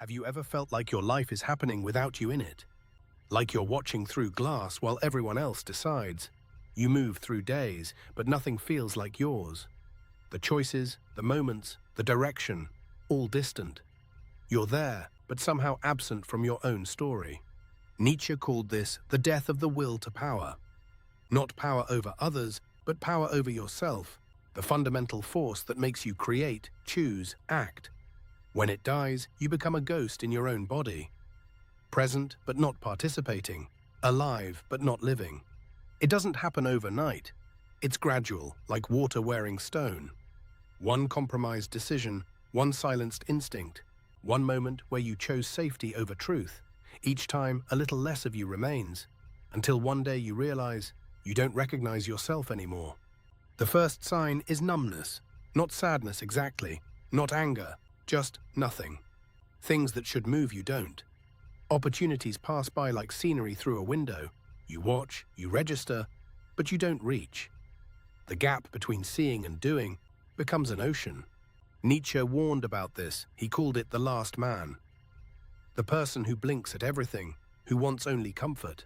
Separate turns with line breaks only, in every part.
Have you ever felt like your life is happening without you in it? Like you're watching through glass while everyone else decides? You move through days, but nothing feels like yours. The choices, the moments, the direction, all distant. You're there, but somehow absent from your own story. Nietzsche called this the death of the will to power. Not power over others, but power over yourself, the fundamental force that makes you create, choose, act. When it dies, you become a ghost in your own body. Present, but not participating. Alive, but not living. It doesn't happen overnight. It's gradual, like water wearing stone. One compromised decision, one silenced instinct, one moment where you chose safety over truth. Each time, a little less of you remains, until one day you realize you don't recognize yourself anymore. The first sign is numbness, not sadness exactly, not anger, just nothing. Things that should move you don't. Opportunities pass by like scenery through a window. You watch, you register, but you don't reach. The gap between seeing and doing becomes an ocean. Nietzsche warned about this. He called it the last man. The person who blinks at everything, who wants only comfort,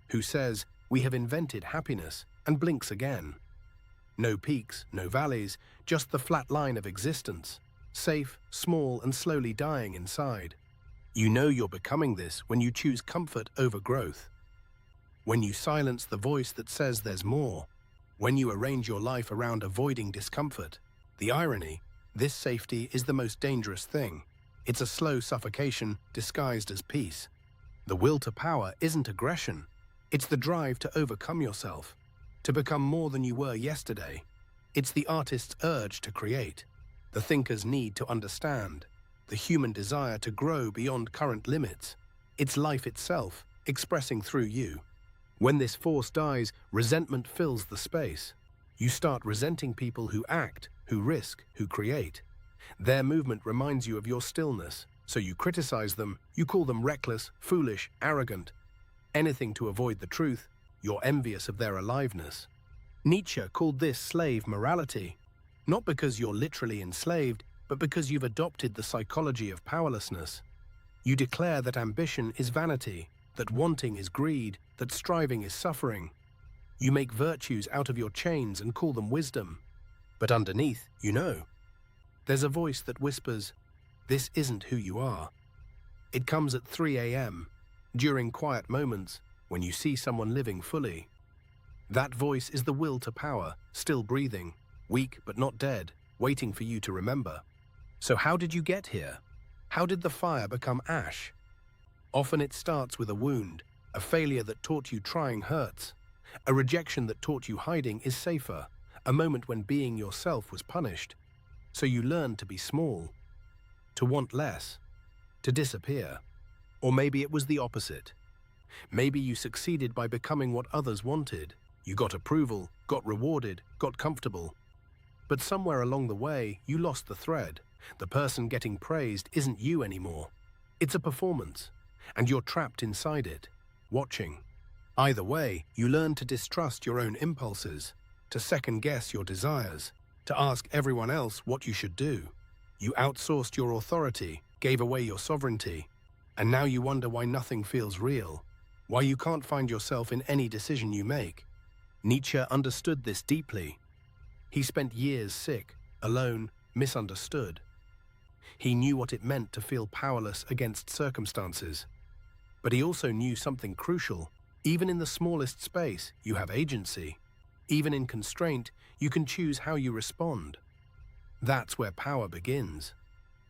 who says, "We have invented happiness," and blinks again. No peaks, no valleys, just the flat line of existence, safe, small, and slowly dying inside. You know you're becoming this when you choose comfort over growth. When you silence the voice that says there's more. When you arrange your life around avoiding discomfort. The irony, this safety is the most dangerous thing. It's a slow suffocation disguised as peace. The will to power isn't aggression. It's the drive to overcome yourself, to become more than you were yesterday. It's the artist's urge to create, the thinker's need to understand, the human desire to grow beyond current limits. It's life itself, expressing through you. When this force dies, resentment fills the space. You start resenting people who act, who risk, who create. Their movement reminds you of your stillness, so you criticize them, you call them reckless, foolish, arrogant. Anything to avoid the truth, you're envious of their aliveness. Nietzsche called this slave morality, not because you're literally enslaved, but because you've adopted the psychology of powerlessness. You declare that ambition is vanity, that wanting is greed, that striving is suffering. You make virtues out of your chains and call them wisdom. But underneath, you know, there's a voice that whispers, "This isn't who you are." It comes at 3 a.m., during quiet moments, when you see someone living fully. That voice is the will to power, still breathing, weak but not dead, waiting for you to remember. So how did you get here? How did the fire become ash? Often it starts with a wound, a failure that taught you trying hurts, a rejection that taught you hiding is safer, a moment when being yourself was punished. So you learned to be small, to want less, to disappear. Or maybe it was the opposite. Maybe you succeeded by becoming what others wanted. You got approval, got rewarded, got comfortable. But somewhere along the way, you lost the thread. The person getting praised isn't you anymore. It's a performance, and you're trapped inside it, watching. Either way, you learn to distrust your own impulses, to second-guess your desires, to ask everyone else what you should do. You outsourced your authority, gave away your sovereignty, and now you wonder why nothing feels real, why you can't find yourself in any decision you make. Nietzsche understood this deeply. He spent years sick, alone, misunderstood. He knew what it meant to feel powerless against circumstances. But he also knew something crucial. Even in the smallest space, you have agency. Even in constraint, you can choose how you respond. That's where power begins.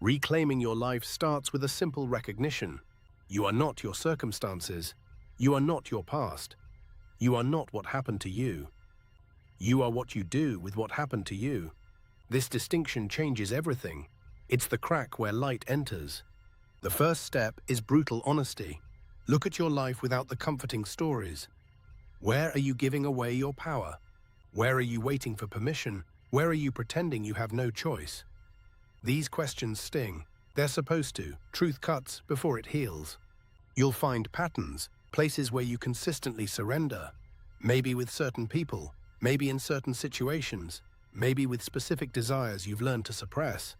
Reclaiming your life starts with a simple recognition. You are not your circumstances. You are not your past. You are not what happened to you. You are what you do with what happened to you. This distinction changes everything. It's the crack where light enters. The first step is brutal honesty. Look at your life without the comforting stories. Where are you giving away your power? Where are you waiting for permission? Where are you pretending you have no choice? These questions sting. They're supposed to. Truth cuts before it heals. You'll find patterns, places where you consistently surrender. Maybe with certain people, maybe in certain situations, maybe with specific desires you've learned to suppress.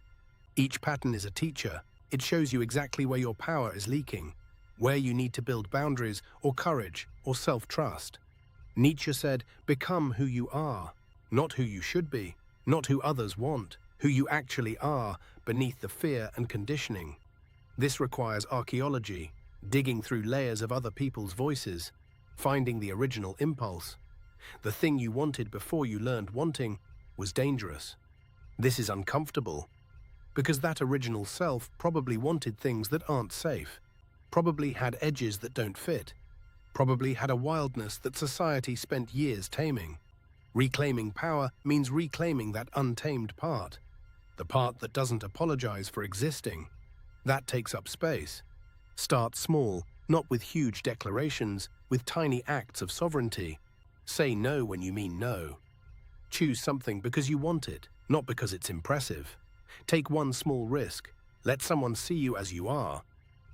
Each pattern is a teacher, It shows you exactly where your power is leaking, where you need to build boundaries or courage or self-trust. Nietzsche said, "Become who you are, not who you should be, not who others want, who you actually are beneath the fear and conditioning." This requires archaeology, digging through layers of other people's voices, finding the original impulse. The thing you wanted before you learned wanting was dangerous. This is uncomfortable, because that original self probably wanted things that aren't safe, probably had edges that don't fit, probably had a wildness that society spent years taming. Reclaiming power means reclaiming that untamed part, the part that doesn't apologize for existing. That takes up space. Start small, not with huge declarations, with tiny acts of sovereignty. Say no when you mean no. Choose something because you want it, not because it's impressive. Take one small risk. Let someone see you as you are.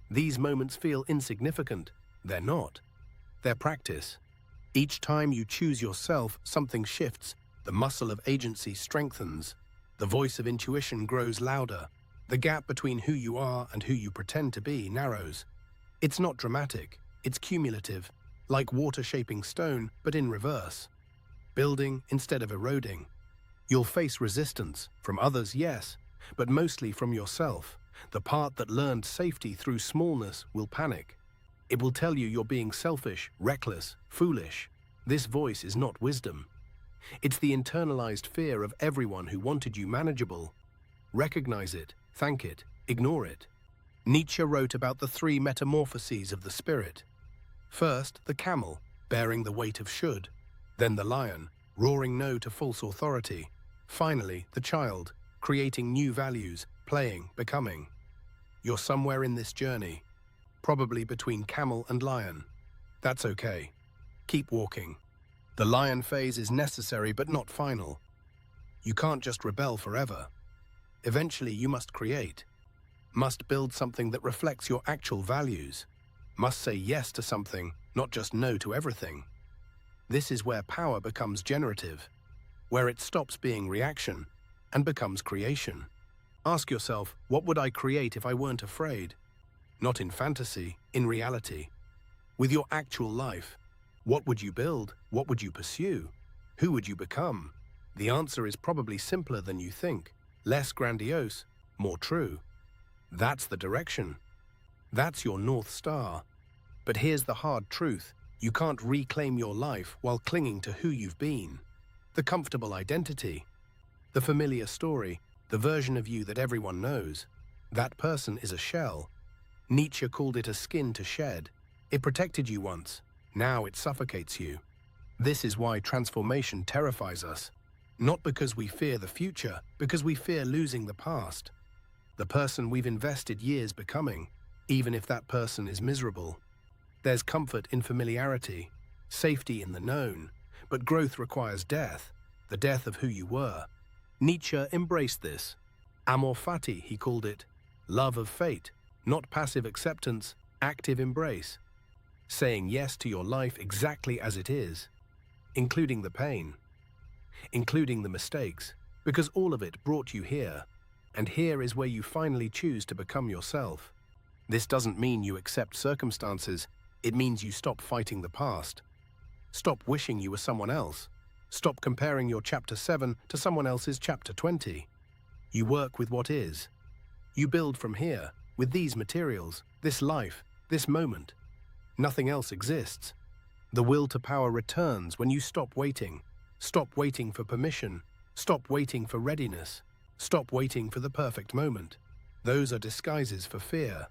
These moments feel insignificant. They're not. They're practice. Each time you choose yourself, something shifts. The muscle of agency strengthens. The voice of intuition grows louder. The gap between who you are and who you pretend to be narrows. It's not dramatic. It's cumulative, like water shaping stone, but in reverse. Building instead of eroding. You'll face resistance from others, yes, but mostly from yourself. The part that learned safety through smallness will panic. It will tell you you're being selfish, reckless, foolish. This voice is not wisdom. It's the internalized fear of everyone who wanted you manageable. Recognize it, thank it, ignore it. Nietzsche wrote about the three metamorphoses of the spirit. First, the camel, bearing the weight of should. Then the lion, roaring no to false authority. Finally, the child, creating new values, playing, becoming. You're somewhere in this journey, probably between camel and lion. That's okay. Keep walking. The lion phase is necessary but not final. You can't just rebel forever. Eventually you must create. Must build something that reflects your actual values. Must say yes to something, not just no to everything. This is where power becomes generative, where it stops being reaction and becomes creation. Ask yourself, what would I create if I weren't afraid? Not in fantasy, in reality. With your actual life, what would you build? What would you pursue? Who would you become? The answer is probably simpler than you think. Less grandiose, more true. That's the direction. That's your North Star. But here's the hard truth. You can't reclaim your life while clinging to who you've been. The comfortable identity. The familiar story. The version of you that everyone knows. That person is a shell. Nietzsche called it a skin to shed. It protected you once. Now it suffocates you. This is why transformation terrifies us. Not because we fear the future, because we fear losing the past. The person we've invested years becoming, even if that person is miserable. There's comfort in familiarity, safety in the known, but growth requires death, the death of who you were. Nietzsche embraced this. Amor fati, he called it. Love of fate, not passive acceptance, active embrace. Saying yes to your life exactly as it is, including the pain, including the mistakes, because all of it brought you here, and here is where you finally choose to become yourself. This doesn't mean you accept circumstances, it means you stop fighting the past. Stop wishing you were someone else. Stop comparing your chapter 7 to someone else's chapter 20. You work with what is. You build from here, with these materials, this life, this moment. Nothing else exists. The will to power returns when you stop waiting. Stop waiting for permission. Stop waiting for readiness. Stop waiting for the perfect moment. Those are disguises for fear.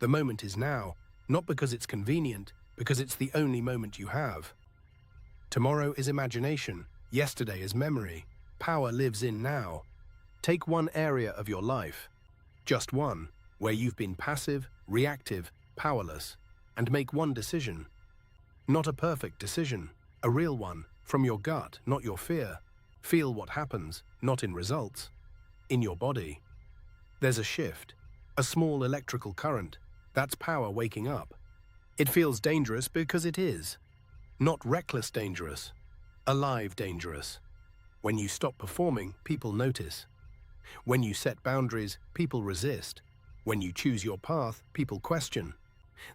The moment is now, not because it's convenient, because it's the only moment you have. Tomorrow is imagination. Yesterday is memory. Power lives in now. Take one area of your life, just one, where you've been passive, reactive, powerless, and make one decision. Not a perfect decision, a real one, from your gut, not your fear. Feel what happens, not in results, in your body. There's a shift, a small electrical current. That's power waking up. It feels dangerous because it is. Not reckless dangerous, alive dangerous. When you stop performing, people notice. When you set boundaries, people resist. When you choose your path, people question.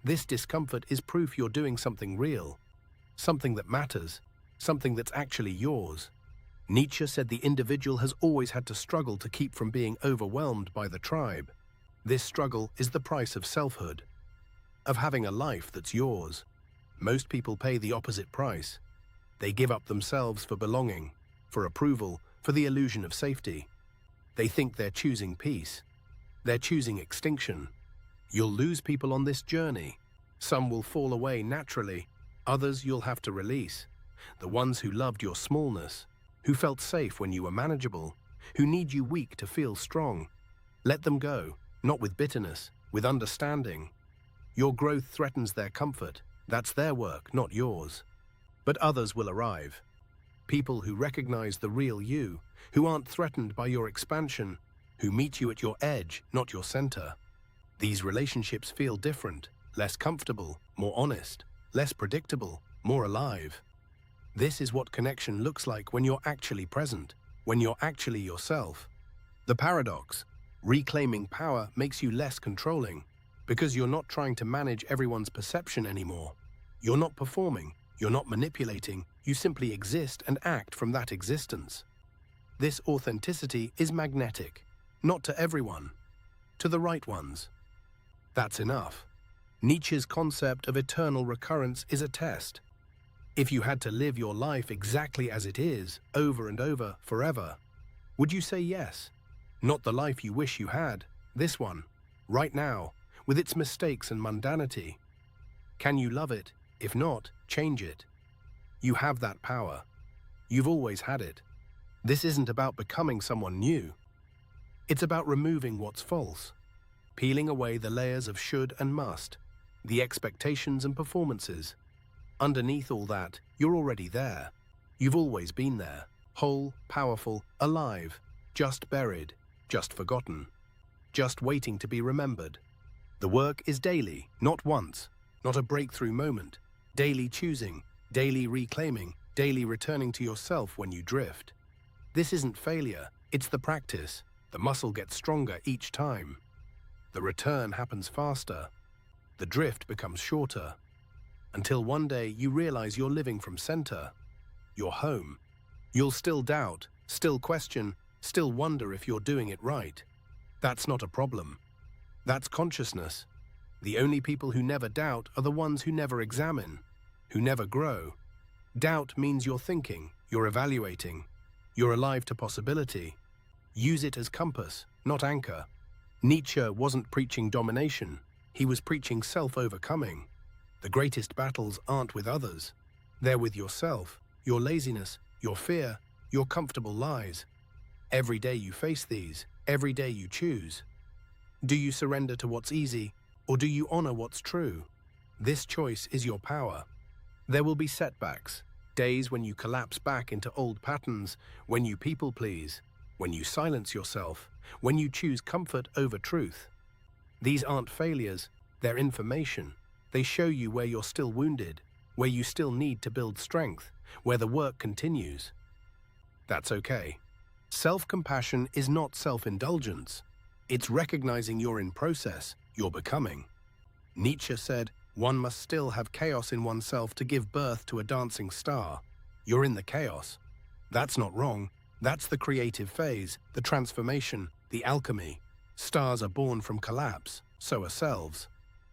This discomfort is proof you're doing something real, something that matters, something that's actually yours. Nietzsche said the individual has always had to struggle to keep from being overwhelmed by the tribe. This struggle is the price of selfhood, of having a life that's yours. Most people pay the opposite price. They give up themselves for belonging, for approval, for the illusion of safety. They think they're choosing peace. They're choosing extinction. You'll lose people on this journey. Some will fall away naturally. Others you'll have to release. The ones who loved your smallness, who felt safe when you were manageable, who need you weak to feel strong. Let them go, not with bitterness, with understanding. Your growth threatens their comfort. That's their work, not yours. But others will arrive. People who recognize the real you, who aren't threatened by your expansion, who meet you at your edge, not your center. These relationships feel different, less comfortable, more honest, less predictable, more alive. This is what connection looks like when you're actually present, when you're actually yourself. The paradox: reclaiming power makes you less controlling, because you're not trying to manage everyone's perception anymore. You're not performing, you're not manipulating, you simply exist and act from that existence. This authenticity is magnetic, not to everyone, to the right ones. That's enough. Nietzsche's concept of eternal recurrence is a test. If you had to live your life exactly as it is, over and over, forever, would you say yes? Not the life you wish you had, this one, right now, with its mistakes and mundanity. Can you love it? If not, change it. You have that power. You've always had it. This isn't about becoming someone new. It's about removing what's false, peeling away the layers of should and must, the expectations and performances. Underneath all that, you're already there. You've always been there, whole, powerful, alive, just buried, just forgotten, just waiting to be remembered. The work is daily, not once, not a breakthrough moment. Daily choosing, daily reclaiming, daily returning to yourself when you drift. This isn't failure, it's the practice. The muscle gets stronger each time. The return happens faster. The drift becomes shorter. Until one day you realize you're living from center. You're home. You'll still doubt, still question, still wonder if you're doing it right. That's not a problem. That's consciousness. The only people who never doubt are the ones who never examine, who never grow. Doubt means you're thinking, you're evaluating, you're alive to possibility. Use it as compass, not anchor. Nietzsche wasn't preaching domination, he was preaching self-overcoming. The greatest battles aren't with others. They're with yourself, your laziness, your fear, your comfortable lies. Every day you face these, every day you choose. Do you surrender to what's easy, or do you honor what's true? This choice is your power. There will be setbacks, days when you collapse back into old patterns, when you people please, when you silence yourself, when you choose comfort over truth. These aren't failures, they're information. They show you where you're still wounded, where you still need to build strength, where the work continues. That's okay. Self-compassion is not self-indulgence. It's recognizing you're in process, you're becoming. Nietzsche said, one must still have chaos in oneself to give birth to a dancing star. You're in the chaos. That's not wrong. That's the creative phase, the transformation, the alchemy. Stars are born from collapse, so are selves.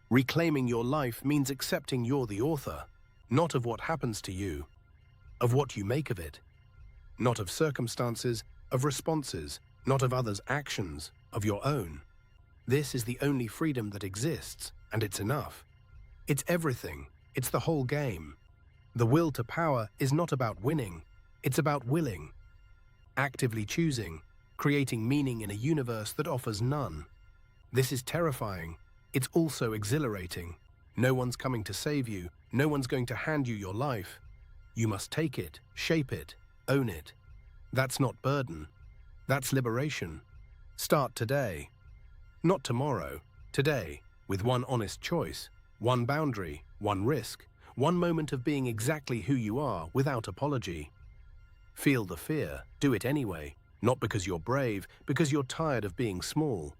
Reclaiming your life means accepting you're the author, not of what happens to you, of what you make of it. Not of circumstances, of responses, not of others' actions, of your own. This is the only freedom that exists, and it's enough. It's everything. It's the whole game. The will to power is not about winning. It's about willing. Actively choosing, creating meaning in a universe that offers none. This is terrifying. It's also exhilarating. No one's coming to save you. No one's going to hand you your life. You must take it, shape it, own it. That's not burden. That's liberation. Start today. Not tomorrow. Today, with one honest choice, one boundary, one risk, one moment of being exactly who you are without apology. Feel the fear, do it anyway, not because you're brave, because you're tired of being small.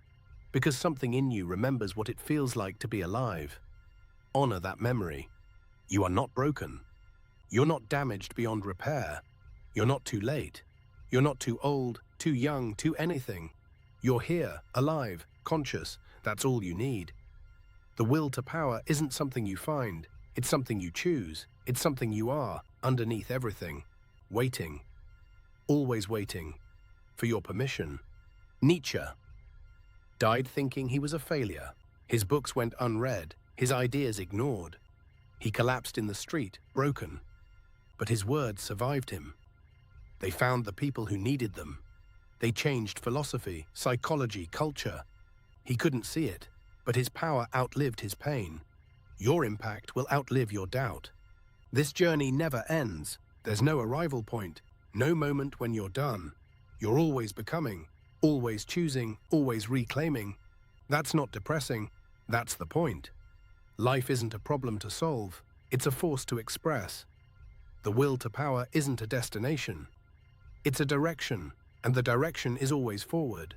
because something in you remembers what it feels like to be alive. Honor that memory. You are not broken. You're not damaged beyond repair. You're not too late. You're not too old, too young, too anything. You're here, alive, conscious. That's all you need. The will to power isn't something you find. It's something you choose. It's something you are, underneath everything. Waiting. Always waiting. For your permission. Nietzsche died thinking he was a failure. His books went unread. His ideas ignored. He collapsed in the street, broken. But his words survived him. They found the people who needed them. They changed philosophy, psychology, culture. He couldn't see it, but his power outlived his pain. Your impact will outlive your doubt. This journey never ends. There's no arrival point, no moment when you're done. You're always becoming, always choosing, always reclaiming. That's not depressing. That's the point. Life isn't a problem to solve. It's a force to express. The will to power isn't a destination. It's a direction, and the direction is always forward.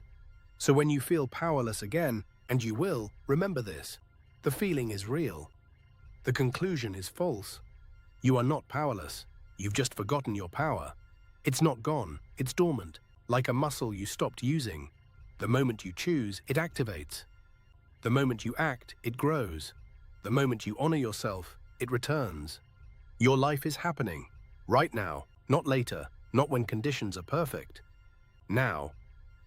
So when you feel powerless again, and you will, remember this. The feeling is real. The conclusion is false. You are not powerless. You've just forgotten your power. It's not gone. It's dormant, like a muscle you stopped using. The moment you choose, it activates. The moment you act, it grows. The moment you honor yourself, it returns. Your life is happening, right now, not later, not when conditions are perfect. Now,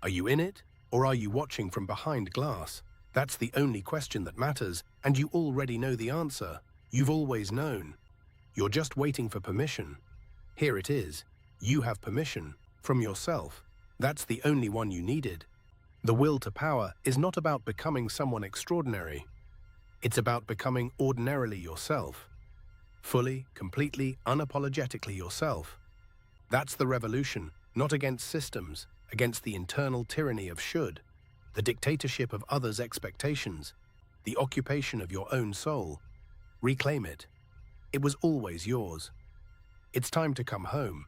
are you in it, or are you watching from behind glass? That's the only question that matters, and you already know the answer. You've always known. You're just waiting for permission. Here it is. You have permission, from yourself. That's the only one you needed. The will to power is not about becoming someone extraordinary. It's about becoming ordinarily yourself. Fully, completely, unapologetically yourself. That's the revolution, not against systems, against the internal tyranny of should, the dictatorship of others' expectations, the occupation of your own soul. Reclaim it. It was always yours. It's time to come home.